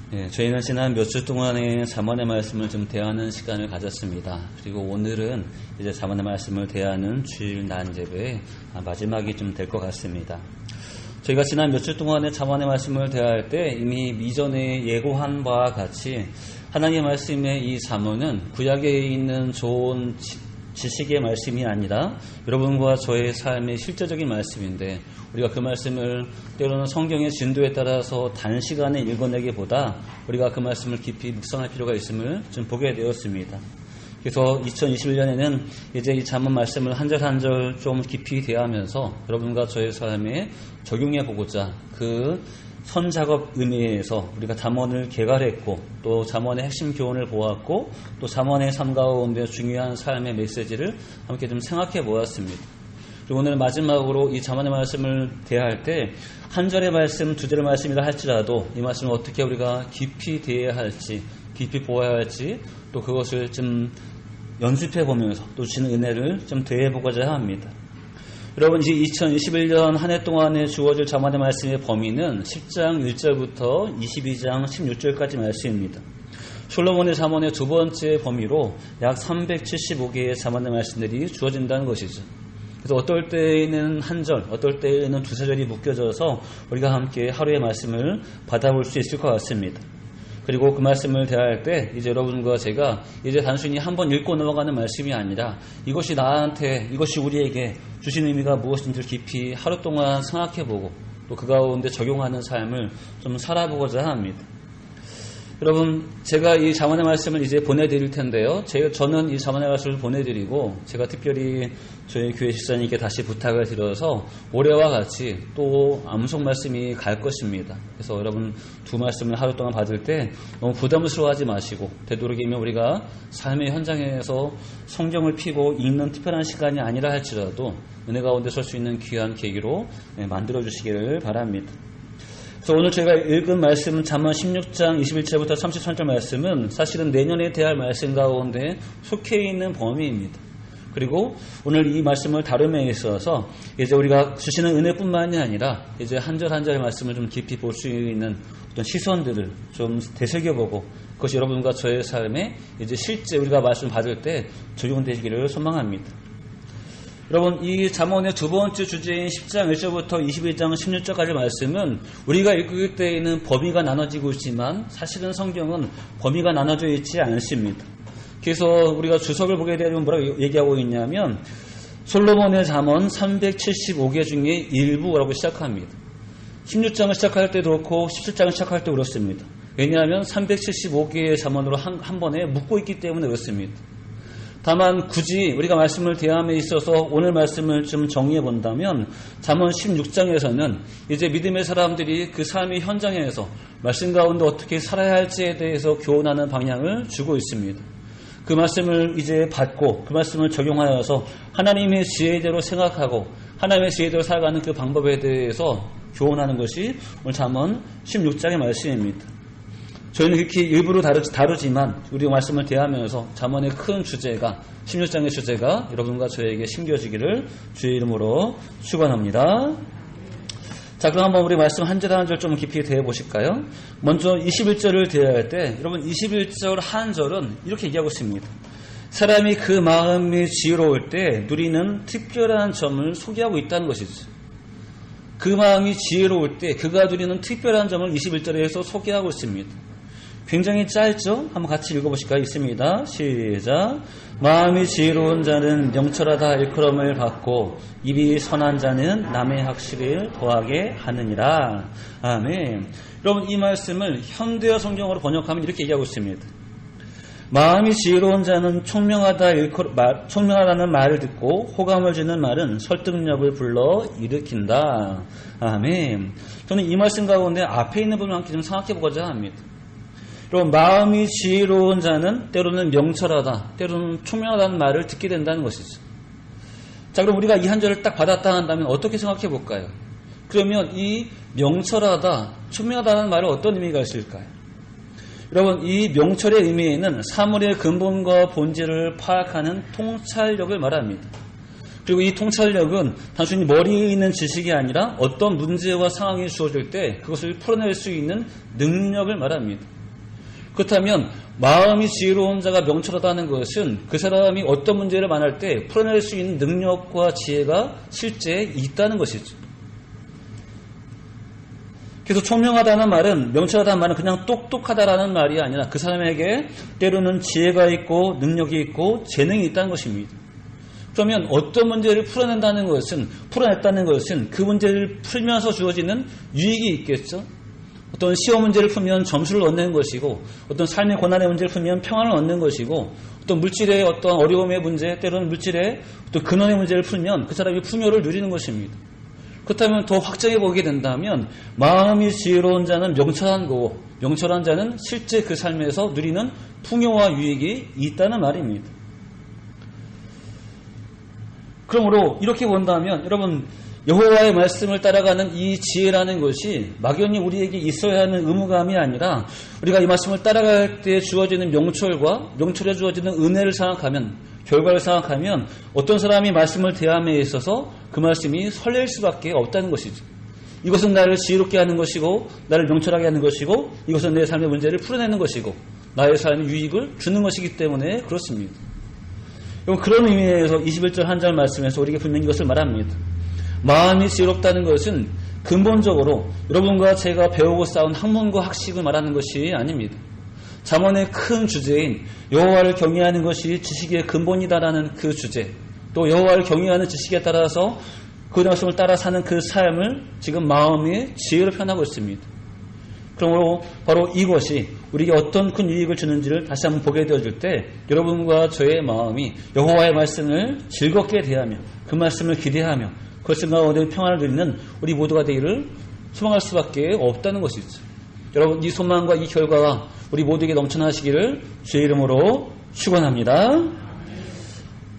저희는 지난 몇 주 동안에 잠언의 말씀을 좀 대하는 시간을 가졌습니다. 그리고 오늘은 이제 잠언의 말씀을 대하는 주일 난 예배의 마지막이 좀 될 것 같습니다. 저희가 지난 몇 주 동안에 잠언의 말씀을 대할 때 이미 이전에 예고한 바와 같이 하나님의 말씀의 이 잠언은 구약에 있는 좋은 지식의 말씀이 아니라 여러분과 저의 삶의 실제적인 말씀인데, 우리가 그 말씀을 때로는 성경의 진도에 따라서 단시간에 읽어내기보다 우리가 그 말씀을 깊이 묵상할 필요가 있음을 좀 보게 되었습니다. 그래서 2021년에는 이제 이 잠언 말씀을 한 절 한 절 좀 깊이 대하면서 여러분과 저의 삶에 적용해 보고자 그 선작업 의미에서 우리가 잠언을 개괄했고, 또 잠언의 핵심 교훈을 보았고, 또 잠언의 삶 가운데 중요한 삶의 메시지를 함께 좀 생각해 보았습니다. 그리고 오늘 마지막으로 이 잠언의 말씀을 대할 때 한 절의 말씀, 두 절의 말씀이라 할지라도 이 말씀을 어떻게 우리가 깊이 대해야 할지, 깊이 보아야 할지, 또 그것을 좀 연습해 보면서 또 주시는 은혜를 좀 대해 보고자 합니다. 여러분, 이제 2021년 한 해 동안에 주어질 잠언의 말씀의 범위는 10장 1절부터 22장 16절까지 말씀입니다. 솔로몬의 잠언의 두 번째 범위로 약 375개의 잠언의 말씀들이 주어진다는 것이죠. 그래서 어떨 때에는 한 절, 어떨 때에는 두세 절이 묶여져서 우리가 함께 하루의 말씀을 받아볼 수 있을 것 같습니다. 그리고 그 말씀을 대할 때 이제 여러분과 제가 이제 단순히 한번 읽고 넘어가는 말씀이 아니라 이것이 나한테, 이것이 우리에게 주신 의미가 무엇인지를 깊이 하루 동안 생각해보고 또 그 가운데 적용하는 삶을 좀 살아보고자 합니다. 여러분, 제가 이 잠언의 말씀을 이제 보내드릴 텐데요. 저는 이 잠언의 말씀을 보내드리고 제가 특별히 저희 교회 집사님께 다시 부탁을 드려서 올해와 같이 또 암송 말씀이 갈 것입니다. 그래서 여러분 두 말씀을 하루 동안 받을 때 너무 부담스러워하지 마시고, 되도록이면 우리가 삶의 현장에서 성경을 피고 읽는 특별한 시간이 아니라 할지라도 은혜 가운데 설 수 있는 귀한 계기로 만들어 주시기를 바랍니다. 그래서 오늘 제가 읽은 말씀은 잠언 16장 21절부터 33절 말씀은 사실은 내년에 대할 말씀 가운데 속해 있는 범위입니다. 그리고 오늘 이 말씀을 다룸에 있어서 이제 우리가 주시는 은혜뿐만이 아니라 이제 한 절 한 절의 말씀을 좀 깊이 볼 수 있는 어떤 시선들을 좀 되새겨보고, 그것이 여러분과 저의 삶에 이제 실제 우리가 말씀 받을 때 적용되기를 소망합니다. 여러분, 이 잠언의 두 번째 주제인 10장 1절부터 22장 16절까지 말씀은 우리가 읽을 때에는 범위가 나눠지고 있지만 사실은 성경은 범위가 나눠져 있지 않습니다. 그래서 우리가 주석을 보게 되면 뭐라고 얘기하고 있냐면 솔로몬의 잠언 375개 중에 일부라고 시작합니다. 16장을 시작할 때도 그렇고 17장을 시작할 때도 그렇습니다. 왜냐하면 375개의 잠언으로 한 번에 묶고 있기 때문에 그렇습니다. 다만 굳이 우리가 말씀을 대함에 있어서 오늘 말씀을 좀 정리해 본다면 잠언 16장에서는 이제 믿음의 사람들이 그 삶의 현장에서 말씀 가운데 어떻게 살아야 할지에 대해서 교훈하는 방향을 주고 있습니다. 그 말씀을 이제 받고 그 말씀을 적용하여서 하나님의 지혜대로 생각하고 하나님의 지혜대로 살아가는 그 방법에 대해서 교훈하는 것이 오늘 잠언 16장의 말씀입니다. 저희는 이렇게 일부러 다루지만 우리 말씀을 대하면서 잠언의 큰 주제가, 16장의 주제가 여러분과 저에게 심겨지기를 주의 이름으로 축원합니다. 자, 그럼 한번 우리 말씀 한 절 한 절 좀 깊이 대해 보실까요? 먼저 21절을 대할 때 여러분 21절 한 절은 이렇게 얘기하고 있습니다. 사람이 그 마음이 지혜로울 때 누리는 특별한 점을 소개하고 있다는 것이죠. 그 마음이 지혜로울 때 그가 누리는 특별한 점을 21절에서 소개하고 있습니다. 굉장히 짧죠? 한번 같이 읽어보실까요? 있습니다. 시작. 마음이 지혜로운 자는 명철하다 일컬음을 받고 입이 선한 자는 남의 학식을 더하게 하느니라. 아멘. 여러분, 이 말씀을 현대어 성경으로 번역하면 이렇게 얘기하고 있습니다. 마음이 지혜로운 자는 총명하다는 말을 듣고 호감을 주는 말은 설득력을 불러 일으킨다. 아멘. 저는 이 말씀 가운데 앞에 있는 부분을 함께 좀 생각해 보고자 합니다. 여러분, 마음이 지혜로운 자는 때로는 명철하다, 때로는 총명하다는 말을 듣게 된다는 것이죠. 자, 그럼 우리가 이 한 절을 딱 받았다 한다면 어떻게 생각해 볼까요? 그러면 이 명철하다, 총명하다는 말은 어떤 의미가 있을까요? 여러분, 이 명철의 의미에는 사물의 근본과 본질을 파악하는 통찰력을 말합니다. 그리고 이 통찰력은 단순히 머리에 있는 지식이 아니라 어떤 문제와 상황이 주어질 때 그것을 풀어낼 수 있는 능력을 말합니다. 그렇다면 마음이 지혜로운 자가 명철하다는 것은 그 사람이 어떤 문제를 만날 때 풀어낼 수 있는 능력과 지혜가 실제 있다는 것이죠. 그래서 총명하다는 말은, 명철하다는 말은 그냥 똑똑하다라는 말이 아니라 그 사람에게 때로는 지혜가 있고 능력이 있고 재능이 있다는 것입니다. 그러면 어떤 문제를 풀어냈다는 것은 그 문제를 풀면서 주어지는 유익이 있겠죠. 어떤 시험 문제를 풀면 점수를 얻는 것이고, 어떤 삶의 고난의 문제를 풀면 평안을 얻는 것이고, 어떤 물질의 어떤 어려움의 문제, 때로는 물질의 어떤 근원의 문제를 풀면 그 사람이 풍요를 누리는 것입니다. 그렇다면 더 확장해 보게 된다면 마음이 지혜로운 자는 명철한 거고, 명철한 자는 실제 그 삶에서 누리는 풍요와 유익이 있다는 말입니다. 그러므로 이렇게 본다면 여러분, 여호와의 말씀을 따라가는 이 지혜라는 것이 막연히 우리에게 있어야 하는 의무감이 아니라, 우리가 이 말씀을 따라갈 때 주어지는 명철에 주어지는 은혜를 생각하면, 결과를 생각하면 어떤 사람이 말씀을 대함에 있어서 그 말씀이 설렐 수밖에 없다는 것이죠. 이것은 나를 지혜롭게 하는 것이고, 나를 명철하게 하는 것이고, 이것은 내 삶의 문제를 풀어내는 것이고, 나의 삶의 유익을 주는 것이기 때문에 그렇습니다. 그런 의미에서 21절 한 절 말씀에서 우리에게 분명히 이것을 말합니다. 마음이 지혜롭다는 것은 근본적으로 여러분과 제가 배우고 쌓은 학문과 학식을 말하는 것이 아닙니다. 잠언의 큰 주제인 여호와를 경외하는 것이 지식의 근본이다라는 그 주제, 또 여호와를 경외하는 지식에 따라서 그 말씀을 따라 사는 그 삶을 지금 마음의 지혜로 표현하고 있습니다. 그러므로 바로 이것이 우리에게 어떤 큰 유익을 주는지를 다시 한번 보게 되어질 때 여러분과 저의 마음이 여호와의 말씀을 즐겁게 대하며 그 말씀을 기대하며 그것을 가운데 평안을 누리는 우리 모두가 되기를 소망할 수밖에 없다는 것이죠. 여러분, 이 소망과 이 결과가 우리 모두에게 넘쳐나시기를 주의 이름으로 축원합니다.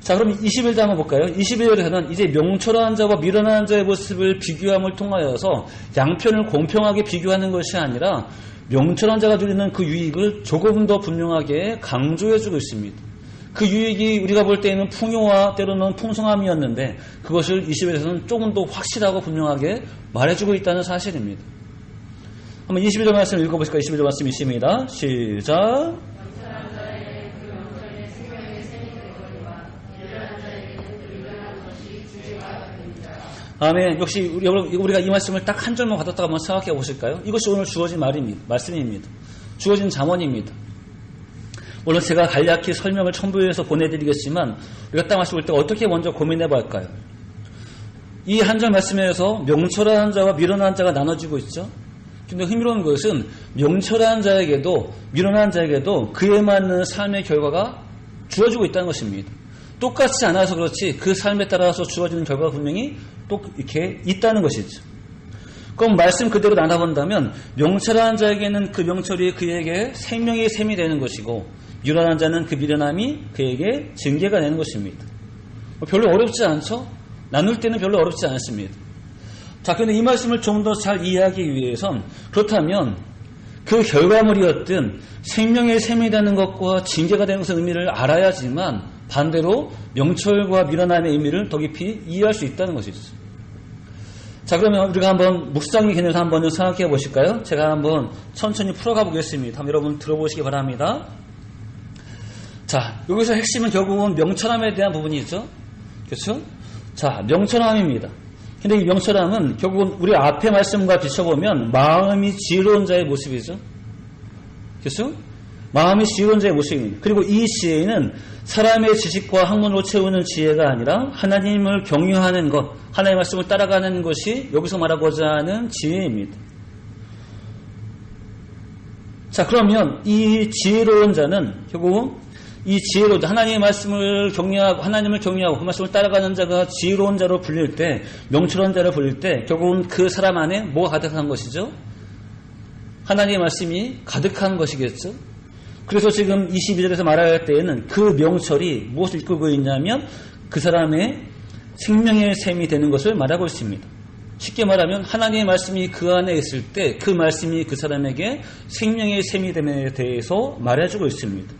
자, 그럼 21절 한번 볼까요? 21절에서는 이제 명철한 자와 미련한 자의 모습을 비교함을 통하여서 양편을 공평하게 비교하는 것이 아니라 명철한 자가 누리는 그 유익을 조금 더 분명하게 강조해주고 있습니다. 그 유익이 우리가 볼 때에는 풍요와 때로는 풍성함이었는데 그것을 21절에서는 조금 더 확실하고 분명하게 말해주고 있다는 사실입니다. 한번 21절 말씀을 읽어보실까요? 21절 말씀 있습니다. 시작. 아멘. 역시 우리가 이 말씀을 딱 한 절만 받았다가 한번 생각해 보실까요? 이것이 오늘 주어진 말씀입니다. 주어진 잠언입니다. 물론 제가 간략히 설명을 첨부해서 보내드리겠지만 우리가 딱 말씀 볼 때 어떻게 먼저 고민해 볼까요? 이 한 절 말씀에서 명철한 자와 미련한 자가 나눠지고 있죠. 근데 흥미로운 것은 명철한 자에게도 미련한 자에게도 그에 맞는 삶의 결과가 주어지고 있다는 것입니다. 똑같지 않아서 그렇지 그 삶에 따라서 주어지는 결과가 분명히 또 이렇게 있다는 것이죠. 그럼 말씀 그대로 나눠본다면 명철한 자에게는 그 명철이 그에게 생명의 샘이 되는 것이고 미련한 자는 그 미련함이 그에게 징계가 되는 것입니다. 별로 어렵지 않죠? 나눌 때는 별로 어렵지 않습니다. 자, 그런데 이 말씀을 좀 더 잘 이해하기 위해선 그렇다면 그 결과물이었던 생명의 샘이 되는 것과 징계가 되는 것의 의미를 알아야지만 반대로 명철과 미련함의 의미를 더 깊이 이해할 수 있다는 것이죠. 자, 그러면 우리가 한번 묵상의 개념에서 한번 생각해 보실까요? 제가 한번 천천히 풀어가 보겠습니다. 한번 여러분 들어보시기 바랍니다. 자, 여기서 핵심은 결국은 명철함에 대한 부분이죠. 그렇죠? 자, 명철함입니다. 근데 이 명철함은 결국은 우리 앞에 말씀과 비춰보면 마음이 지혜로운 자의 모습이죠. 그렇죠? 마음이 지혜로운 자의 모습입니다. 그리고 이 지혜는 사람의 지식과 학문으로 채우는 지혜가 아니라 하나님을 경외하는 것, 하나님의 말씀을 따라가는 것이 여기서 말하고자 하는 지혜입니다. 자, 그러면 이 지혜로운 자는 결국 이 지혜로운 자, 하나님의 말씀을 경외하고 하나님을 경외하고 그 말씀을 따라가는 자가 지혜로운 자로 불릴 때, 명철한 자로 불릴 때 결국은 그 사람 안에 뭐가 가득한 것이죠? 하나님의 말씀이 가득한 것이겠죠. 그래서 지금 22절에서 말할 때에는 그 명철이 무엇을 이끌고 있냐면 그 사람의 생명의 샘이 되는 것을 말하고 있습니다. 쉽게 말하면 하나님의 말씀이 그 안에 있을 때 그 말씀이 그 사람에게 생명의 샘이 됨에 대해서 말해주고 있습니다.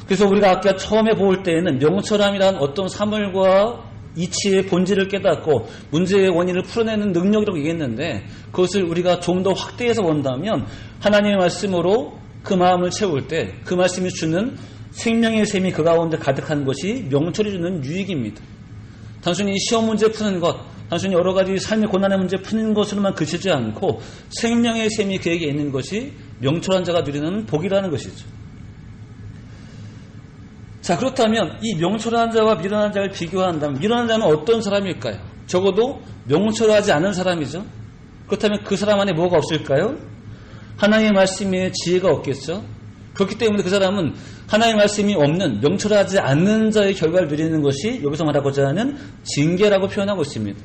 그래서 우리가 아까 처음에 볼 때에는 명철함이란 어떤 사물과 이치의 본질을 깨닫고 문제의 원인을 풀어내는 능력이라고 얘기했는데 그것을 우리가 좀 더 확대해서 본다면 하나님의 말씀으로 그 마음을 채울 때 그 말씀이 주는 생명의 샘이 그 가운데 가득한 것이 명철이 주는 유익입니다. 단순히 시험 문제 푸는 것, 단순히 여러 가지 삶의 고난의 문제 푸는 것으로만 그치지 않고 생명의 샘이 그에게 있는 것이 명철한 자가 누리는 복이라는 것이죠. 자, 그렇다면 이 명철한 자와 미련한 자를 비교한다면 미련한 자는 어떤 사람일까요? 적어도 명철하지 않은 사람이죠. 그렇다면 그 사람 안에 뭐가 없을까요? 하나님의 말씀에 지혜가 없겠죠. 그렇기 때문에 그 사람은 하나님의 말씀이 없는 명철하지 않는 자의 결과를 누리는 것이 여기서 말하고자 하는 징계라고 표현하고 있습니다.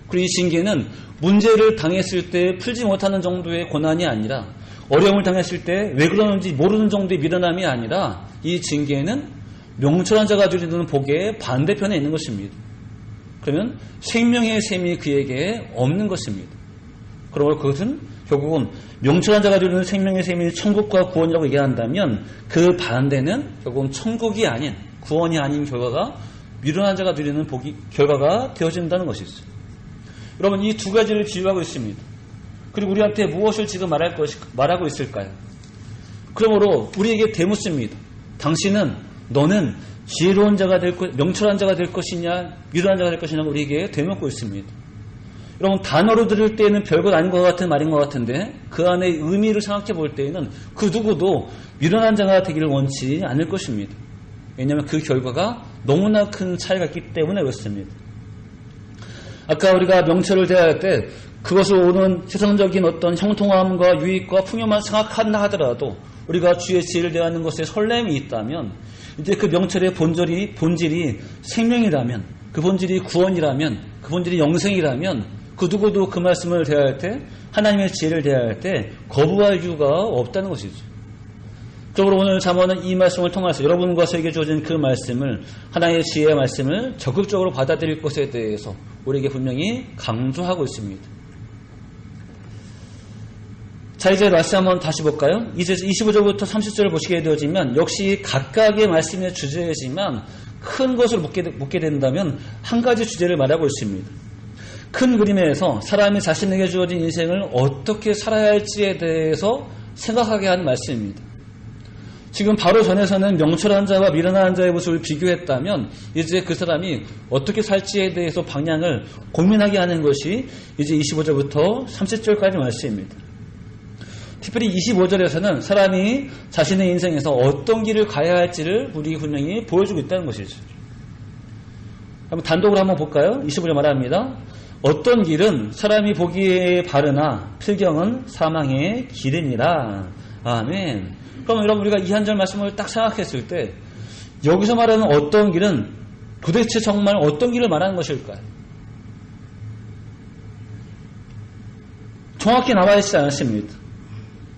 그리고 이 징계는 문제를 당했을 때 풀지 못하는 정도의 고난이 아니라 어려움을 당했을 때 왜 그러는지 모르는 정도의 미련함이 아니라 이 징계는 명철한 자가 누리는 복의 반대편에 있는 것입니다. 그러면 생명의 샘이 그에게 없는 것입니다. 그러므로 그것은 결국은 명철한 자가 누리는 생명의 샘이 천국과 구원이라고 얘기한다면 그 반대는 결국은 천국이 아닌 구원이 아닌 결과가 미련한 자가 누리는 결과가 되어진다는 것이죠. 여러분 이 두 가지를 비유하고 있습니다. 그리고 우리한테 무엇을 지금 말하고 있을까요? 그러므로 우리에게 대묻습니다. 너는 지혜로운 자가 될 명철한 자가 될 것이냐 미련한 자가 될 것이냐고 우리에게 되묻고 있습니다. 여러분 단어로 들을 때에는 별것 아닌 것 같은 말인 것 같은데 그 안에 의미를 생각해 볼 때에는 그 누구도 미련한 자가 되기를 원치 않을 것입니다. 왜냐하면 그 결과가 너무나 큰 차이가 있기 때문에 그렇습니다. 아까 우리가 명철을 대할 때 그것을 오는 세상적인 어떤 형통함과 유익과 풍요만 생각한다 하더라도 우리가 주의 지혜를 대하는 것에 설렘이 있다면 이제 그 명철의 본질이 생명이라면 그 본질이 구원이라면 그 본질이 영생이라면 그 누구도 그 말씀을 대할 때 하나님의 지혜를 대할 때 거부할 이유가 없다는 것이죠. 그러므로 오늘 잠언은 이 말씀을 통해서 여러분과 저에게 주어진 그 말씀을 하나님의 지혜의 말씀을 적극적으로 받아들일 것에 대해서 우리에게 분명히 강조하고 있습니다. 자 이제 말씀 한번 다시 볼까요? 이제 25절부터 30절을 보시게 되어지면 역시 각각의 말씀의 주제이지만 큰 것을 묻게 된다면 한 가지 주제를 말하고 있습니다. 큰 그림에서 사람이 자신에게 주어진 인생을 어떻게 살아야 할지에 대해서 생각하게 하는 말씀입니다. 지금 바로 전에서는 명철한 자와 미련한 자의 모습을 비교했다면 이제 그 사람이 어떻게 살지에 대해서 방향을 고민하게 하는 것이 이제 25절부터 30절까지 말씀입니다. 특별히 25절에서는 사람이 자신의 인생에서 어떤 길을 가야 할지를 우리 분명히 보여주고 있다는 것이죠. 한번 단독으로 한번 볼까요? 25절 말합니다. 어떤 길은 사람이 보기에 바르나 필경은 사망의 길이니라. 아멘. 그럼 여러분 우리가 이 한 절 말씀을 딱 생각했을 때 여기서 말하는 어떤 길은 도대체 정말 어떤 길을 말하는 것일까요? 정확히 나와 있지 않습니다.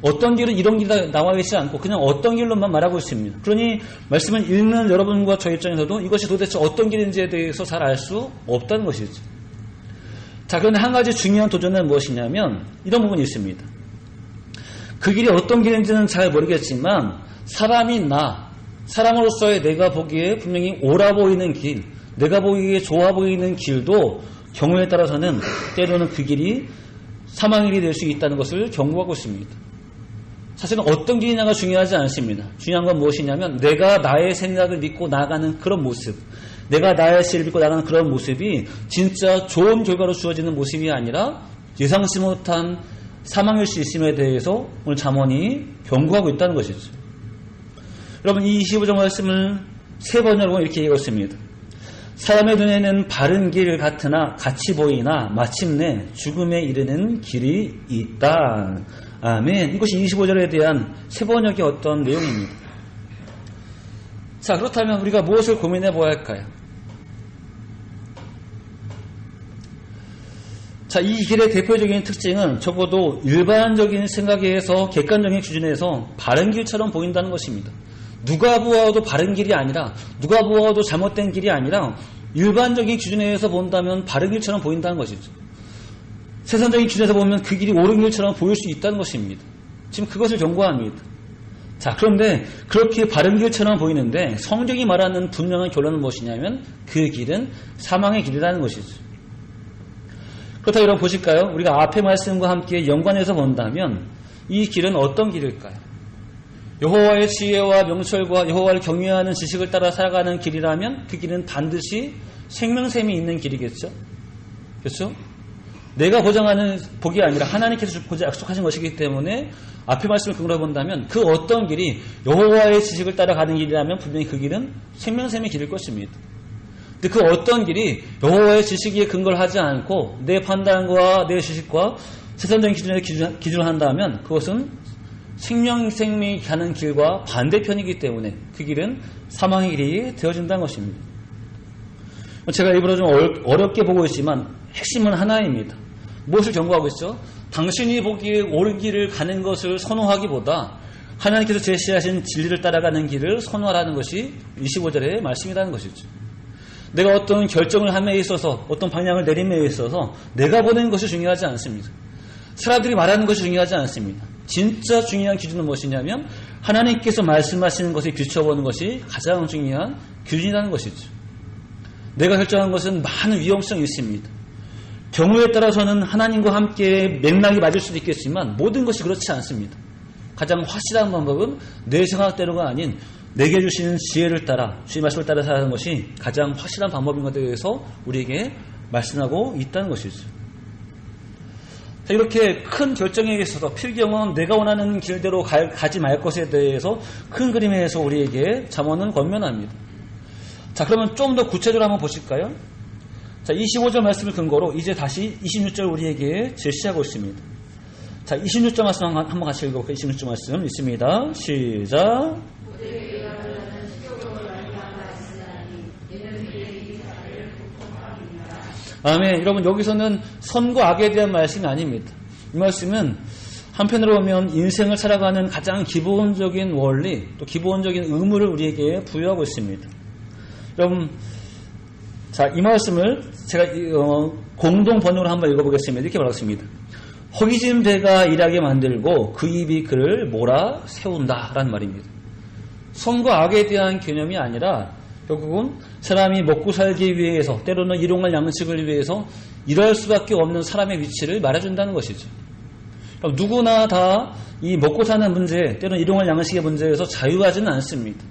어떤 길은 이런 길이 나와 있지 않고 그냥 어떤 길로만 말하고 있습니다. 그러니 말씀을 읽는 여러분과 저 입장에서도 이것이 도대체 어떤 길인지에 대해서 잘 알 수 없다는 것이죠. 자, 그런데 한 가지 중요한 도전은 무엇이냐면 이런 부분이 있습니다. 그 길이 어떤 길인지는 잘 모르겠지만 사람으로서의 내가 보기에 분명히 옳아 보이는 길, 내가 보기에 좋아 보이는 길도 경우에 따라서는 때로는 그 길이 사망의 길이 될 수 있다는 것을 경고하고 있습니다. 사실은 어떤 길이냐가 중요하지 않습니다. 중요한 건 무엇이냐면 내가 나의 생각을 믿고 나아가는 그런 모습, 내가 나의 지혜를 믿고 나아가는 그런 모습이 진짜 좋은 결과로 주어지는 모습이 아니라 예상치 못한 사망일 수 있음에 대해서 오늘 잠언이 경고하고 있다는 것이죠. 여러분 이 25절 말씀을 세 번역으로 이렇게 읽었습니다. 사람의 눈에는 바른 길 같으나 같이 보이나 마침내 죽음에 이르는 길이 있다. 아멘. 이것이 25절에 대한 세 번역의 어떤 내용입니다. 자, 그렇다면 우리가 무엇을 고민해 보아야 할까요? 자, 이 길의 대표적인 특징은 적어도 일반적인 생각에서 객관적인 기준에서 바른 길처럼 보인다는 것입니다. 누가 보아도 바른 길이 아니라 누가 보아도 잘못된 길이 아니라 일반적인 기준에서 본다면 바른 길처럼 보인다는 것이죠. 세상적인 기준에서 보면 그 길이 옳은 길처럼 보일 수 있다는 것입니다. 지금 그것을 경고합니다. 자, 그런데 그렇게 바른 길처럼 보이는데 성경이 말하는 분명한 결론은 무엇이냐면 그 길은 사망의 길이라는 것이죠. 그렇다고 여러분 보실까요? 우리가 앞의 말씀과 함께 연관해서 본다면 이 길은 어떤 길일까요? 여호와의 지혜와 명철과 여호와를 경외하는 지식을 따라 살아가는 길이라면 그 길은 반드시 생명샘이 있는 길이겠죠. 그렇죠? 내가 보장하는 복이 아니라 하나님께서 약속하신 것이기 때문에 앞에 말씀을 근거로 본다면 그 어떤 길이 여호와의 지식을 따라가는 길이라면 분명히 그 길은 생명샘의 길일 것입니다. 근데 그 어떤 길이 여호와의 지식에 근거를 하지 않고 내 판단과 내 지식과 세상적인 기준에 기준을 한다면 그것은 생명이 가는 길과 반대편이기 때문에 그 길은 사망의 길이 되어진다는 것입니다. 제가 일부러 좀 어렵게 보고 있지만 핵심은 하나입니다. 무엇을 경고하고 있죠? 당신이 보기에 옳은 길을 가는 것을 선호하기보다 하나님께서 제시하신 진리를 따라가는 길을 선호하라는 것이 25절의 말씀이라는 것이죠. 내가 어떤 결정을 함에 있어서 어떤 방향을 내림에 있어서 내가 보는 것이 중요하지 않습니다. 사람들이 말하는 것이 중요하지 않습니다. 진짜 중요한 기준은 무엇이냐면 하나님께서 말씀하시는 것에 비춰보는 것이 가장 중요한 기준이라는 것이죠. 내가 결정한 것은 많은 위험성이 있습니다. 경우에 따라서는 하나님과 함께 맥락이 맞을 수도 있겠지만 모든 것이 그렇지 않습니다. 가장 확실한 방법은 내 생각대로가 아닌 내게 주시는 지혜를 따라 주의 말씀을 따라 살아가는 것이 가장 확실한 방법인 것에 대해서 우리에게 말씀하고 있다는 것이죠. 이렇게 큰 결정에 있어서 필경은 내가 원하는 길대로 가지 말 것에 대해서 큰 그림에서 우리에게 잠언은 권면합니다. 자, 그러면 좀 더 구체적으로 한번 보실까요? 자, 25절 말씀을 근거로 이제 다시 26절 우리에게 제시하고 있습니다. 자, 26절 말씀 한번 같이 읽어볼까요? 26절 말씀 있습니다. 시작. 아멘. 여러분, 여기서는 선과 악에 대한 말씀이 아닙니다. 이 말씀은 한편으로 보면 인생을 살아가는 가장 기본적인 원리, 또 기본적인 의무를 우리에게 부여하고 있습니다. 여러분, 자, 이 말씀을 제가 공동 번역으로 한번 읽어보겠습니다. 이렇게 말했습니다. 허기진 배가 일하게 만들고 그 입이 그를 몰아 세운다 라는 말입니다. 선과 악에 대한 개념이 아니라 결국은 사람이 먹고 살기 위해서 때로는 일용할 양식을 위해서 일할 수밖에 없는 사람의 위치를 말해준다는 것이죠. 누구나 다 이 먹고 사는 문제, 때로는 일용할 양식의 문제에서 자유하지는 않습니다.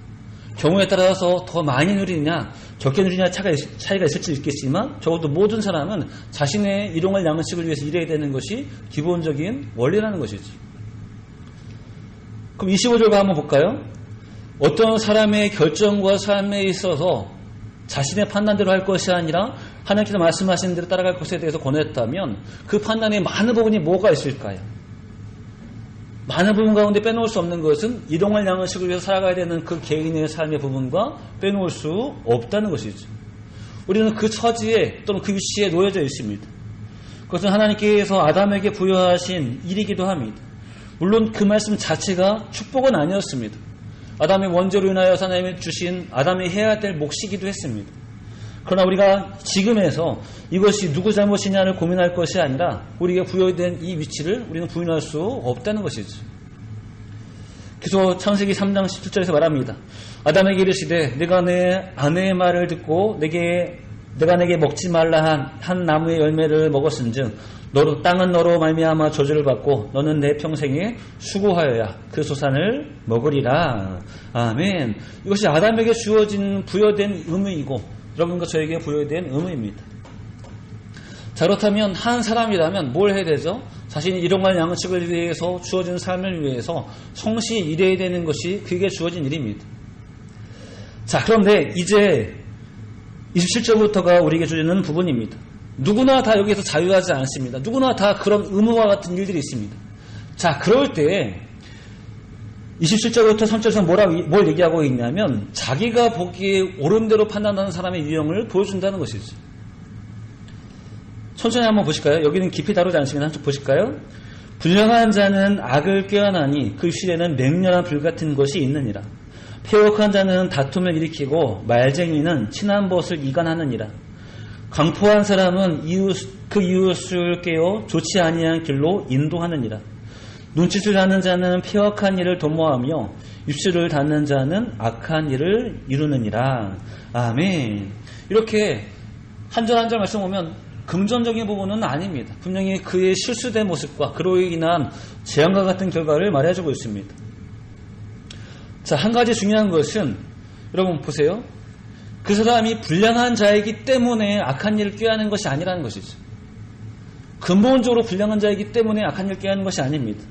경우에 따라서 더 많이 누리느냐 적게 누리느냐 차이가 있을지 있겠지만 적어도 모든 사람은 자신의 일용할 양식을 위해서 일해야 되는 것이 기본적인 원리라는 것이죠. 그럼 25절과 한번 볼까요? 어떤 사람의 결정과 삶에 있어서 자신의 판단대로 할 것이 아니라 하나님께서 말씀하신 대로 따라갈 것에 대해서 권했다면 그 판단의 많은 부분이 뭐가 있을까요? 많은 부분 가운데 빼놓을 수 없는 것은 일용할 양식을 위해서 살아가야 되는 그 개인의 삶의 부분과 빼놓을 수 없다는 것이죠. 우리는 그 처지에 또는 그 위치에 놓여져 있습니다. 그것은 하나님께서 아담에게 부여하신 일이기도 합니다. 물론 그 말씀 자체가 축복은 아니었습니다. 아담의 원죄로 인하여 하나님이 주신 아담이 해야 될 몫이기도 했습니다. 그러나 우리가 지금에서 이것이 누구 잘못이냐를 고민할 것이 아니라 우리에게 부여된 이 위치를 우리는 부인할 수 없다는 것이죠. 그래서 창세기 3장 17절에서 말합니다. 아담에게 이르시되 내가 내 아내의 말을 듣고 내가 내게 먹지 말라 한 나무의 열매를 먹었은즉 땅은 너로 말미암아 저주를 받고 너는 내 평생에 수고하여야 그 소산을 먹으리라. 아멘. 이것이 아담에게 주어진 부여된 의무이고 여러분과 저에게 부여된 의무입니다. 자, 그렇다면 한 사람이라면 뭘 해야 되죠? 자신이 일용할 양식을 위해서 주어진 삶을 위해서 성실히 일해야 되는 것이 그게 주어진 일입니다. 자, 그런데 이제 27절부터가 우리에게 주어지는 부분입니다. 누구나 다 여기에서 자유하지 않습니다. 누구나 다 그런 의무와 같은 일들이 있습니다. 자, 그럴 때 27절부터 3절에서 뭘 얘기하고 있냐면 자기가 보기에 옳은 대로 판단하는 사람의 유형을 보여준다는 것이죠. 천천히 한번 보실까요? 여기는 깊이 다루지 않습니다. 한번 보실까요? 불량한 자는 악을 꾀하나니 그 실에는 맹렬한 불같은 것이 있느니라. 패역한 자는 다툼을 일으키고 말쟁이는 친한 벗을 이간하느니라. 강포한 사람은 그 이웃을 깨어 좋지 아니한 길로 인도하느니라. 눈짓을 하는 자는 패역한 일을 도모하며 입술을 닫는 자는 악한 일을 이루느니라. 아멘. 이렇게 한 절 한 절 말씀 보면 금전적인 부분은 아닙니다. 분명히 그의 실수된 모습과 그로 인한 재앙과 같은 결과를 말해주고 있습니다. 자, 한 가지 중요한 것은 여러분 보세요. 그 사람이 불량한 자이기 때문에 악한 일을 꾀하는 것이 아니라는 것이죠. 근본적으로 불량한 자이기 때문에 악한 일을 꾀하는 것이 아닙니다.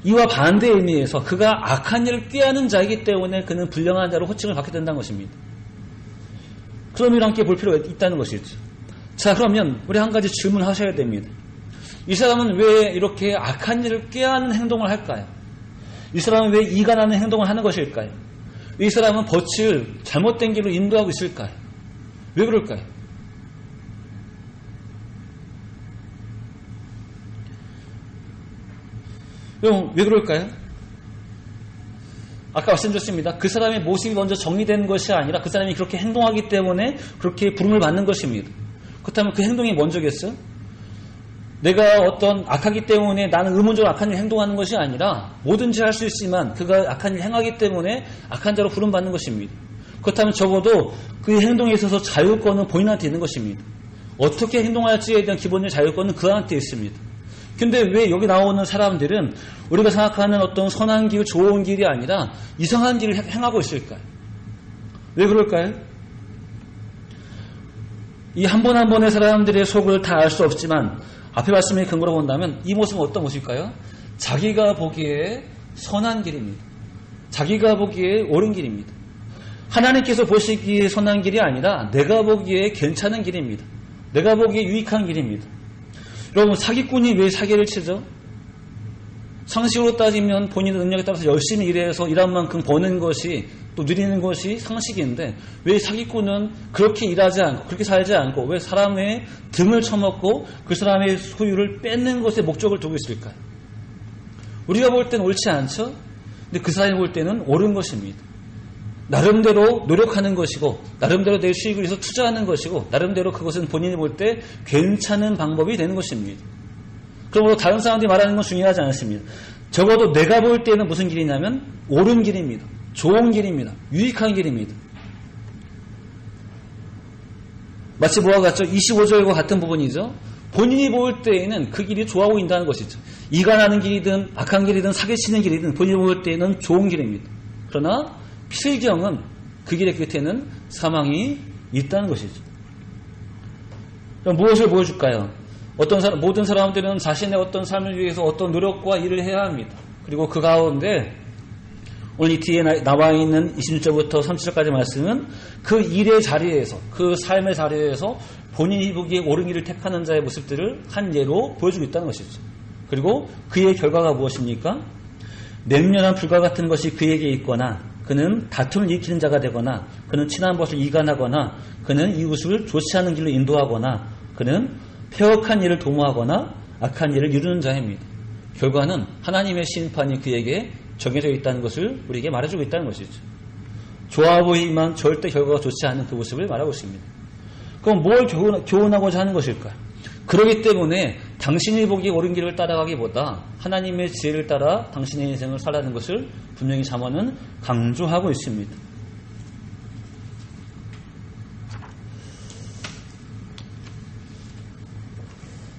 이와 반대의 의미에서 그가 악한 일을 꾀하는 자이기 때문에 그는 불량한 자로 호칭을 받게 된다는 것입니다. 그런 의미로 함께 볼 필요가 있다는 것이죠. 자, 그러면 우리 한 가지 질문하셔야 됩니다. 이 사람은 왜 이렇게 악한 일을 꾀하는 행동을 할까요? 이 사람은 왜 이간하는 행동을 하는 것일까요? 이 사람은 덫을 잘못된 길로 인도하고 있을까요? 왜 그럴까요? 여러분, 왜 그럴까요? 아까 말씀드렸습니다. 그 사람의 모습이 먼저 정리된 것이 아니라 그 사람이 그렇게 행동하기 때문에 그렇게 부름을 받는 것입니다. 그렇다면 그 행동이 먼저겠어요? 내가 어떤 악하기 때문에 나는 의문적으로 악한 일을 행동하는 것이 아니라 뭐든지 할 수 있지만 그가 악한 일을 행하기 때문에 악한 자로 부름받는 것입니다. 그렇다면 적어도 그 행동에 있어서 자유권은 본인한테 있는 것입니다. 어떻게 행동할지에 대한 기본적인 자유권은 그한테 있습니다. 근데 왜 여기 나오는 사람들은 우리가 생각하는 어떤 선한 길, 좋은 길이 아니라 이상한 길을 행하고 있을까요? 왜 그럴까요? 이 한 번 한 번의 사람들의 속을 다 알 수 없지만 앞에 말씀에 근거로 본다면 이 모습은 어떤 모습일까요? 자기가 보기에 선한 길입니다. 자기가 보기에 옳은 길입니다. 하나님께서 보시기에 선한 길이 아니라 내가 보기에 괜찮은 길입니다. 내가 보기에 유익한 길입니다. 여러분, 사기꾼이 왜 사기를 치죠? 상식으로 따지면 본인의 능력에 따라서 열심히 일해서 일한 만큼 버는 것이 또 누리는 것이 상식인데 왜 사기꾼은 그렇게 일하지 않고 그렇게 살지 않고 왜 사람의 등을 쳐먹고 그 사람의 소유를 뺏는 것에 목적을 두고 있을까요? 우리가 볼 때는 옳지 않죠? 근데 그 사람이 볼 때는 옳은 것입니다. 나름대로 노력하는 것이고 나름대로 내 수익을 위해서 투자하는 것이고 나름대로 그것은 본인이 볼 때 괜찮은 방법이 되는 것입니다. 그러므로 다른 사람들이 말하는 건 중요하지 않습니다. 적어도 내가 볼 때는 무슨 길이냐면 옳은 길입니다. 좋은 길입니다. 유익한 길입니다. 마치 뭐와 같죠? 25절과 같은 부분이죠. 본인이 볼 때에는 그 길이 좋아 보인다는 것이죠. 이간하는 길이든 악한 길이든 사기치는 길이든 본인이 볼 때에는 좋은 길입니다. 그러나 필경은 그 길의 끝에는 사망이 있다는 것이죠. 그럼 무엇을 보여줄까요? 모든 사람들은 자신의 어떤 삶을 위해서 어떤 노력과 일을 해야 합니다. 그리고 그 가운데 오늘 이 뒤에 나와 있는 26절부터 30절까지 말씀은 그 일의 자리에서, 그 삶의 자리에서 본인이 보기에 옳은 길을 택하는 자의 모습들을 한 예로 보여주고 있다는 것이죠. 그리고 그의 결과가 무엇입니까? 맹렬한 불과 같은 것이 그에게 있거나 그는 다툼을 일으키는 자가 되거나 그는 친한 것을 이간하거나 그는 이웃을 좋지 않은 길로 인도하거나 그는 폐역한 일을 도모하거나 악한 일을 이루는 자입니다. 결과는 하나님의 심판이 그에게 정해져 있다는 것을 우리에게 말해주고 있다는 것이죠. 좋아 보이지만 절대 결과가 좋지 않은 그 모습을 말하고 있습니다. 그럼 뭘 교훈하고자 하는 것일까요? 그렇기 때문에 당신이 보기에 옳은 길을 따라가기보다 하나님의 지혜를 따라 당신의 인생을 살라는 것을 분명히 잠언은 강조하고 있습니다.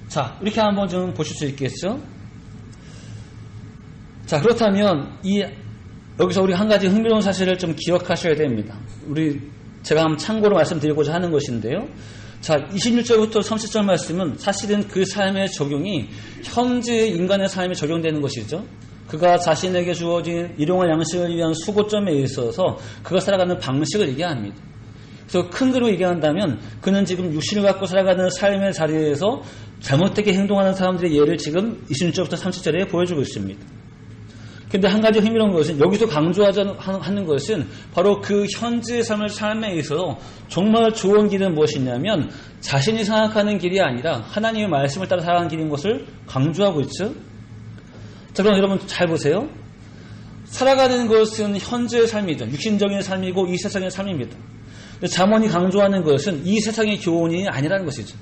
자, 이렇게 한번 좀 보실 수 있겠죠? 자, 그렇다면 여기서 우리 한 가지 흥미로운 사실을 좀 기억하셔야 됩니다. 제가 한번 참고로 말씀드리고자 하는 것인데요. 자, 26절부터 30절 말씀은 사실은 그 삶의 적용이 현재의 인간의 삶에 적용되는 것이죠. 그가 자신에게 주어진 일용할 양식을 위한 수고점에 있어서 그가 살아가는 방식을 얘기합니다. 그래서 큰 그림으로 얘기한다면 그는 지금 육신을 갖고 살아가는 삶의 자리에서 잘못되게 행동하는 사람들의 예를 지금 26절부터 30절에 보여주고 있습니다. 근데 한 가지 흥미로운 것은 여기서 강조하는 것은 바로 그 현재의 삶에 있어서 정말 좋은 길은 무엇이냐면 자신이 생각하는 길이 아니라 하나님의 말씀을 따라 살아가는 길인 것을 강조하고 있죠. 자, 그럼 여러분 잘 보세요. 살아가는 것은 현재의 삶이죠. 육신적인 삶이고 이 세상의 삶입니다. 잠언이 강조하는 것은 이 세상의 교훈이 아니라는 것이죠.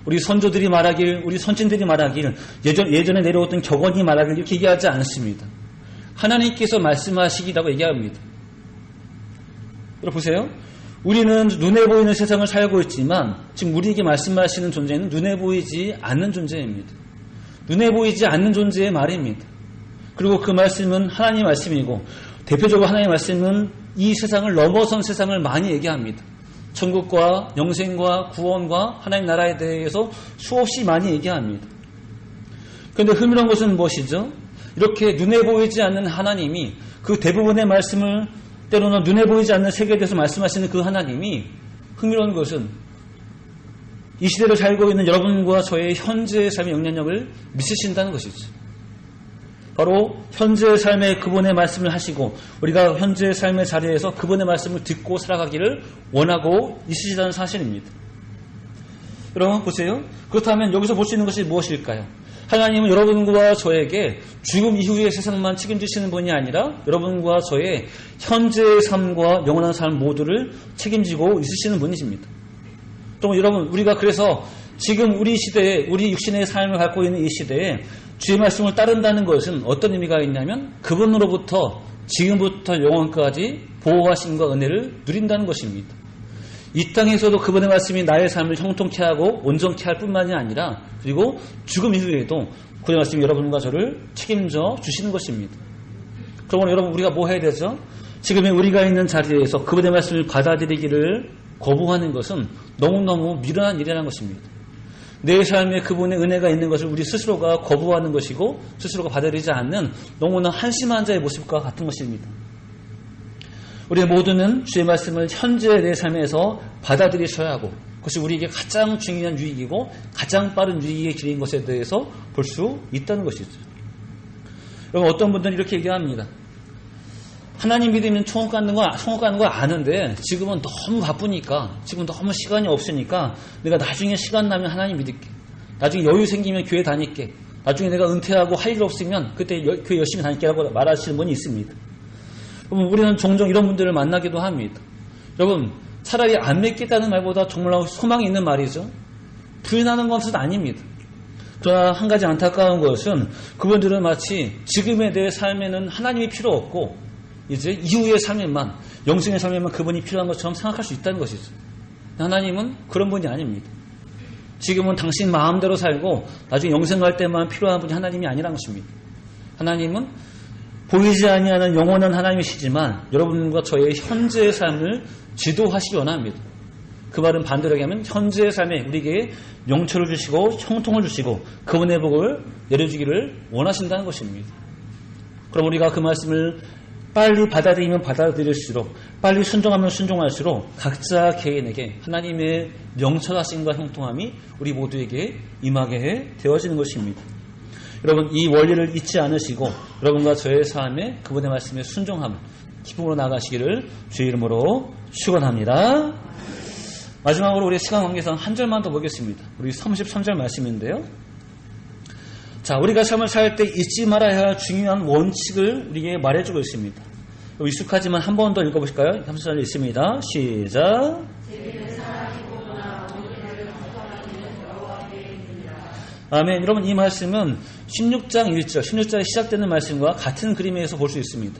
우리 선조들이 말하길, 우리 선진들이 말하길, 예전에 내려왔던 격언이 말하길 이렇게 얘기하지 않습니다. 하나님께서 말씀하시기라고 얘기합니다. 여러분 보세요. 우리는 눈에 보이는 세상을 살고 있지만 지금 우리에게 말씀하시는 존재는 눈에 보이지 않는 존재입니다. 눈에 보이지 않는 존재의 말입니다. 그리고 그 말씀은 하나님의 말씀이고 대표적으로 하나님의 말씀은 이 세상을 넘어선 세상을 많이 얘기합니다. 천국과 영생과 구원과 하나님 나라에 대해서 수없이 많이 얘기합니다. 그런데 흥미로운 것은 무엇이죠? 이렇게 눈에 보이지 않는 하나님이 그 대부분의 말씀을 때로는 눈에 보이지 않는 세계에 대해서 말씀하시는 그 하나님이 흥미로운 것은 이 시대를 살고 있는 여러분과 저의 현재의 삶의 영향력을 미치신다는 것이죠. 바로 현재의 삶에 그분의 말씀을 하시고 우리가 현재의 삶의 자리에서 그분의 말씀을 듣고 살아가기를 원하고 있으시다는 사실입니다. 여러분 보세요. 그렇다면 여기서 볼 수 있는 것이 무엇일까요? 하나님은 여러분과 저에게 죽음 이후의 세상만 책임지시는 분이 아니라 여러분과 저의 현재의 삶과 영원한 삶 모두를 책임지고 있으시는 분이십니다. 또 여러분 우리가 그래서 지금 우리 시대에 우리 육신의 삶을 갖고 있는 이 시대에 주의 말씀을 따른다는 것은 어떤 의미가 있냐면 그분으로부터 지금부터 영원까지 보호하심과 은혜를 누린다는 것입니다. 이 땅에서도 그분의 말씀이 나의 삶을 형통케 하고 온전케 할 뿐만이 아니라 그리고 죽음 이후에도 그분의 말씀이 여러분과 저를 책임져 주시는 것입니다. 그러므로 여러분 우리가 뭐 해야 되죠? 지금의 우리가 있는 자리에서 그분의 말씀을 받아들이기를 거부하는 것은 너무너무 미련한 일이라는 것입니다. 내 삶에 그분의 은혜가 있는 것을 우리 스스로가 거부하는 것이고 스스로가 받아들이지 않는 너무나 한심한 자의 모습과 같은 것입니다. 우리 모두는 주의 말씀을 현재의 내 삶에서 받아들이셔야 하고 그것이 우리에게 가장 중요한 유익이고 가장 빠른 유익의 길인 것에 대해서 볼 수 있다는 것이죠. 여러분 어떤 분들은 이렇게 얘기합니다. 하나님 믿으면 천국 가는 거 아는데 지금은 너무 바쁘니까 지금 너무 시간이 없으니까 내가 나중에 시간 나면 하나님 믿을게. 나중에 여유 생기면 교회 다닐게. 나중에 내가 은퇴하고 할 일 없으면 그때 교회 열심히 다닐게라고 말하시는 분이 있습니다. 그럼 우리는 종종 이런 분들을 만나기도 합니다. 여러분 차라리 안 믿겠다는 말보다 정말 소망이 있는 말이죠. 부인하는 것은 아닙니다. 그러나 한 가지 안타까운 것은 그분들은 마치 지금의 내 삶에는 하나님이 필요 없고 이제 이후의 삶에만 영생의 삶에만 그분이 필요한 것처럼 생각할 수 있다는 것이죠. 하나님은 그런 분이 아닙니다. 지금은 당신 마음대로 살고 나중에 영생 갈 때만 필요한 분이 하나님이 아니라는 것입니다. 하나님은 보이지 아니하는 영원한 하나님이시지만 여러분과 저의 현재의 삶을 지도하시기 원합니다. 그 말은 반대로 얘기하면 현재의 삶에 우리에게 영초를 주시고 형통을 주시고 그분의 복을 내려주기를 원하신다는 것입니다. 그럼 우리가 그 말씀을 빨리 받아들이면 받아들일수록 빨리 순종하면 순종할수록 각자 개인에게 하나님의 명철하심과 형통함이 우리 모두에게 임하게 되어지는 것입니다. 여러분 이 원리를 잊지 않으시고 여러분과 저의 삶에 그분의 말씀에 순종함을 기쁨으로 나가시기를 주의 이름으로 축원합니다. 마지막으로 우리 시간 관계상 한 절만 더 보겠습니다. 우리 33절 말씀인데요. 자, 우리가 삶을 살 때 잊지 말아야 할 중요한 원칙을 우리에게 말해주고 있습니다. 익숙하지만 한 번 더 읽어보실까요? 33절 있습니다. 시작. 아멘. 여러분 이 말씀은 16장 1절, 16절에 시작되는 말씀과 같은 그림에서 볼 수 있습니다.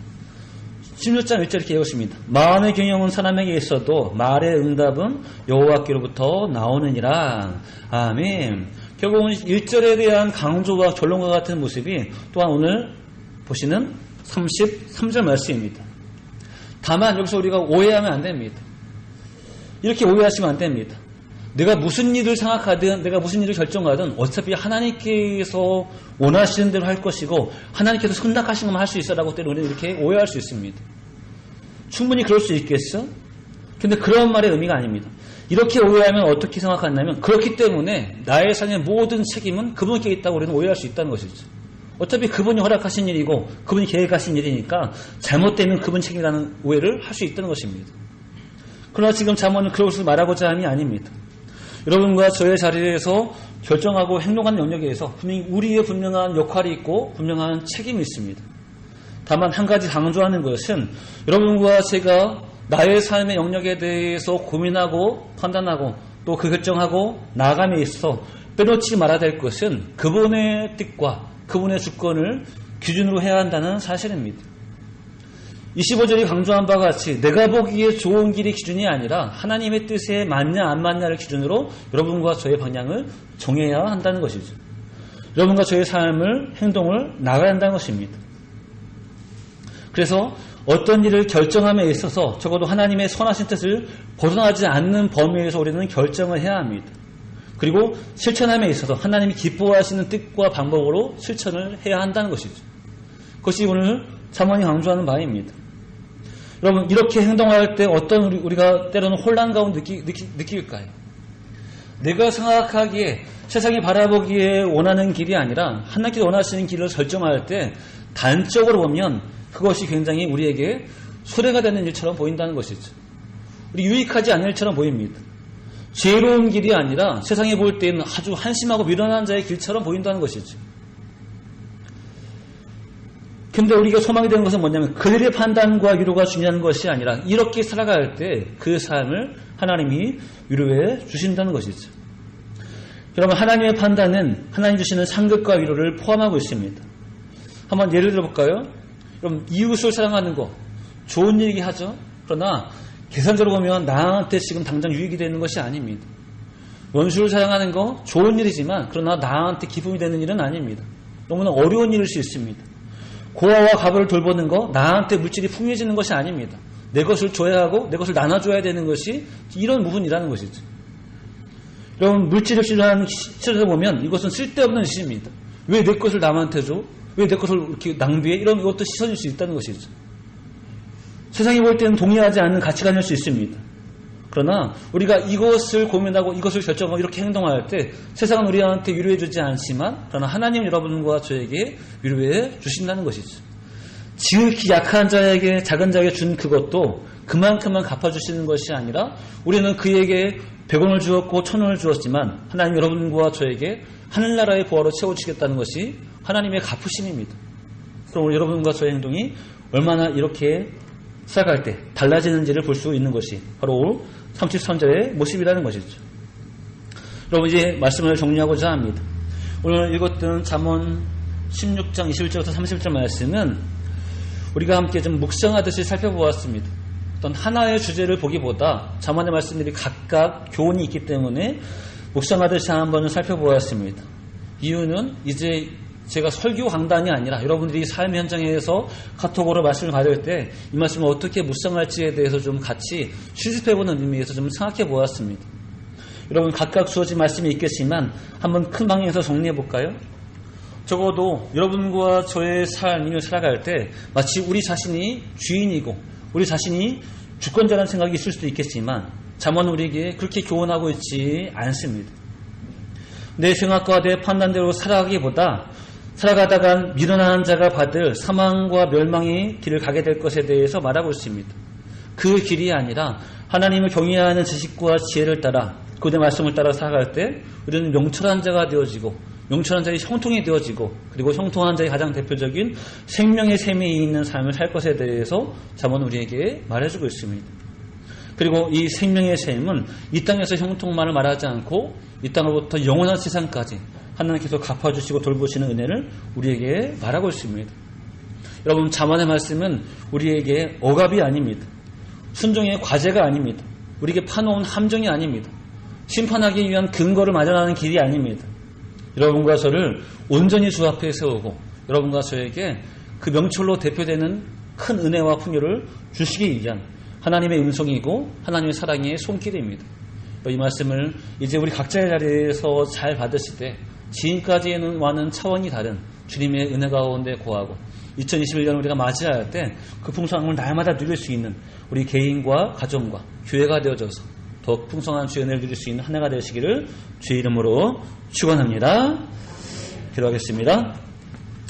16장 1절 이렇게 읽었습니다. 마음의 경영은 사람에게 있어도 말의 응답은 여호와께로부터 나오느니라. 아멘. 결국은 1절에 대한 강조와 결론과 같은 모습이 또한 오늘 보시는 33절 말씀입니다. 다만 여기서 우리가 오해하면 안 됩니다. 이렇게 오해하시면 안 됩니다. 내가 무슨 일을 생각하든 내가 무슨 일을 결정하든 어차피 하나님께서 원하시는 대로 할 것이고 하나님께서 선택하신 것만 할 수 있어라고 때문에 우리는 이렇게 오해할 수 있습니다. 충분히 그럴 수 있겠어? 근데 그런 말의 의미가 아닙니다. 이렇게 오해하면 어떻게 생각하냐면 그렇기 때문에 나의 삶의 모든 책임은 그분께 있다고 우리는 오해할 수 있다는 것이죠. 어차피 그분이 허락하신 일이고 그분이 계획하신 일이니까 잘못되면 그분 책임이라는 오해를 할 수 있다는 것입니다. 그러나 지금 잠언은 그것을 말하고자 함이 아닙니다. 여러분과 저의 자리에서 결정하고 행동하는 영역에서 분명히 우리의 분명한 역할이 있고 분명한 책임이 있습니다. 다만 한 가지 강조하는 것은 여러분과 제가 나의 삶의 영역에 대해서 고민하고 판단하고 또 그 결정하고 나아감에 있어서 빼놓지 말아야 될 것은 그분의 뜻과 그분의 주권을 기준으로 해야 한다는 사실입니다. 25절이 강조한 바와 같이 내가 보기에 좋은 길이 기준이 아니라 하나님의 뜻에 맞냐 안 맞냐를 기준으로 여러분과 저의 방향을 정해야 한다는 것이죠. 여러분과 저의 삶을 행동을 나가야 한다는 것입니다. 그래서 어떤 일을 결정함에 있어서 적어도 하나님의 선하신 뜻을 벗어나지 않는 범위에서 우리는 결정을 해야 합니다. 그리고 실천함에 있어서 하나님이 기뻐하시는 뜻과 방법으로 실천을 해야 한다는 것이죠. 그것이 오늘 잠언이 강조하는 바입니다. 여러분, 이렇게 행동할 때 어떤 우리가 때로는 혼란 가운데 느낄까요? 내가 생각하기에 세상이 바라보기에 원하는 길이 아니라 하나님께서 원하시는 길을 설정할 때 단적으로 보면 그것이 굉장히 우리에게 소외가 되는 일처럼 보인다는 것이죠. 우리 유익하지 않은 일처럼 보입니다. 지혜로운 길이 아니라 세상에 볼 때는 아주 한심하고 미련한 자의 길처럼 보인다는 것이죠. 근데 우리가 소망이 되는 것은 뭐냐면 그들의 판단과 위로가 중요한 것이 아니라 이렇게 살아갈 때 그 삶을 하나님이 위로해 주신다는 것이죠. 여러분, 하나님의 판단은 하나님 주시는 상급과 위로를 포함하고 있습니다. 한번 예를 들어볼까요? 여러분, 이웃을 사랑하는 거 좋은 일이긴 하죠. 그러나 계산적으로 보면 나한테 지금 당장 유익이 되는 것이 아닙니다. 원수를 사랑하는 거 좋은 일이지만 그러나 나한테 기쁨이 되는 일은 아닙니다. 너무나 어려운 일일 수 있습니다. 고아와 가부를 돌보는 거 나한테 물질이 풍요해지는 것이 아닙니다. 내 것을 줘야 하고 내 것을 나눠줘야 되는 것이 이런 부분이라는 것이죠. 여러분, 물질을 필요한 시절에서 보면 이것은 쓸데없는 짓입니다. 왜 내 것을 남한테 줘? 왜 내 것을 이렇게 낭비해? 이런 것도 시선일 수 있다는 것이죠. 세상이 볼 때는 동의하지 않는 가치관일 수 있습니다. 그러나 우리가 이것을 고민하고 이것을 결정하고 이렇게 행동할 때 세상은 우리한테 위로해 주지 않지만 그러나 하나님 여러분과 저에게 위로해 주신다는 것이죠. 지극히 약한 자에게 작은 자에게 준 그것도 그만큼만 갚아주시는 것이 아니라 우리는 그에게 100원을 주었고 1000원을 주었지만 하나님 여러분과 저에게 하늘나라의 보화로 채워주시겠다는 것이 하나님의 갚으심입니다. 그럼 여러분과 저의 행동이 얼마나 이렇게 살아갈 때 달라지는지를 볼 수 있는 것이 바로 33절의 모습이라는 것이죠. 여러분, 이제 말씀을 정리하고자 합니다. 오늘 읽었던 잠언 16장 21절부터 30절 말씀은 우리가 함께 좀 묵상하듯이 살펴보았습니다. 어떤 하나의 주제를 보기보다 잠언의 말씀들이 각각 교훈이 있기 때문에 묵상하듯이 한번 살펴보았습니다. 이유는 이제 제가 설교 강단이 아니라 여러분들이 삶 현장에서 카톡으로 말씀을 받을 때 이 말씀을 어떻게 묵상할지에 대해서 좀 같이 실습해보는 의미에서 좀 생각해 보았습니다. 여러분, 각각 주어진 말씀이 있겠지만 한번 큰 방향에서 정리해 볼까요? 적어도 여러분과 저의 삶을 살아갈 때 마치 우리 자신이 주인이고 우리 자신이 주권자라는 생각이 있을 수도 있겠지만 잠언은 우리에게 그렇게 교훈하고 있지 않습니다. 내 생각과 내 판단대로 살아가기보다 살아가다가 미련한 자가 받을 사망과 멸망의 길을 가게 될 것에 대해서 말하고 있습니다. 그 길이 아니라 하나님을 경외하는 지식과 지혜를 따라 그들의 말씀을 따라 살아갈 때 우리는 명철한 자가 되어지고 명철한 자의 형통이 되어지고 그리고 형통한 자의 가장 대표적인 생명의 셈이 있는 삶을 살 것에 대해서 잠언은 우리에게 말해주고 있습니다. 그리고 이 생명의 셈은 이 땅에서 형통만을 말하지 않고 이 땅으로부터 영원한 세상까지 하나님께서 갚아주시고 돌보시는 은혜를 우리에게 말하고 있습니다. 여러분, 잠언의 말씀은 우리에게 억압이 아닙니다. 순종의 과제가 아닙니다. 우리에게 파놓은 함정이 아닙니다. 심판하기 위한 근거를 마련하는 길이 아닙니다. 여러분과 저를 온전히 주 앞에 세우고 여러분과 저에게 그 명철로 대표되는 큰 은혜와 풍요를 주시기 위한 하나님의 음성이고 하나님의 사랑의 손길입니다. 이 말씀을 이제 우리 각자의 자리에서 잘 받으실 때 지금까지와는 차원이 다른 주님의 은혜 가운데 거하고 2021년을 우리가 맞이할 때 그 풍성함을 날마다 누릴 수 있는 우리 개인과 가정과 교회가 되어져서 더 풍성한 주의 은혜를 누릴 수 있는 한 해가 되시기를 주의 이름으로 축원합니다. 기도하겠습니다.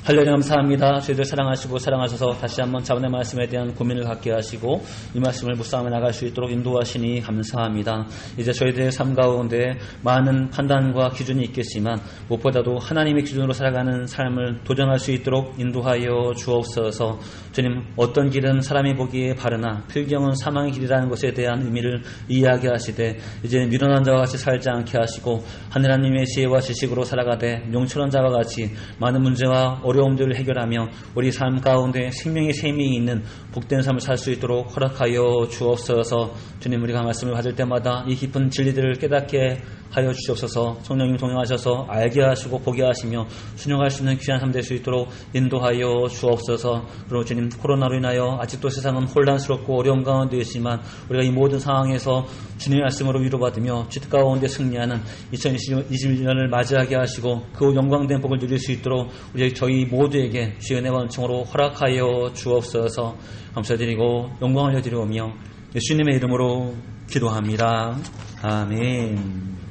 할렐루야, 감사합니다. 저희들 사랑하시고 사랑하셔서 다시 한번 자문의 말씀에 대한 고민을 갖게 하시고 이 말씀을 묵상해 나갈 수 있도록 인도하시니 감사합니다. 이제 저희들의 삶 가운데 많은 판단과 기준이 있겠지만 무엇보다도 하나님의 기준으로 살아가는 삶을 도전할 수 있도록 인도하여 주옵소서. 주님, 어떤 길은 사람이 보기에 바르나 필경은 사망의 길이라는 것에 대한 의미를 이해하게 하시되 이제 미련한 자와 같이 살지 않게 하시고 하나님의 지혜와 지식으로 살아가되 명철한 자와 같이 많은 문제와 어려움들을 해결하며 우리 삶 가운데 생명의 셈이 있는 복된 삶을 살 수 있도록 허락하여 주옵소서. 주님, 우리가 말씀을 받을 때마다 이 깊은 진리들을 깨닫게 하여 주시옵소서. 성령님 동행하셔서 알게 하시고 보게 하시며 순종할 수 있는 귀한 삶 될 수 있도록 인도하여 주옵소서. 그리고 주님, 코로나로 인하여 아직도 세상은 혼란스럽고 어려운 가운데 있지만 우리가 이 모든 상황에서 주님의 말씀으로 위로받으며 주뜻 가운데 승리하는 2021년을 맞이하게 하시고 그 영광된 복을 누릴 수 있도록 저희 모두에게 주의 은혜와 은총으로 허락하여 주옵소서. 감사드리고 영광을 올려드리오며 예수님의 이름으로 기도합니다. 아멘.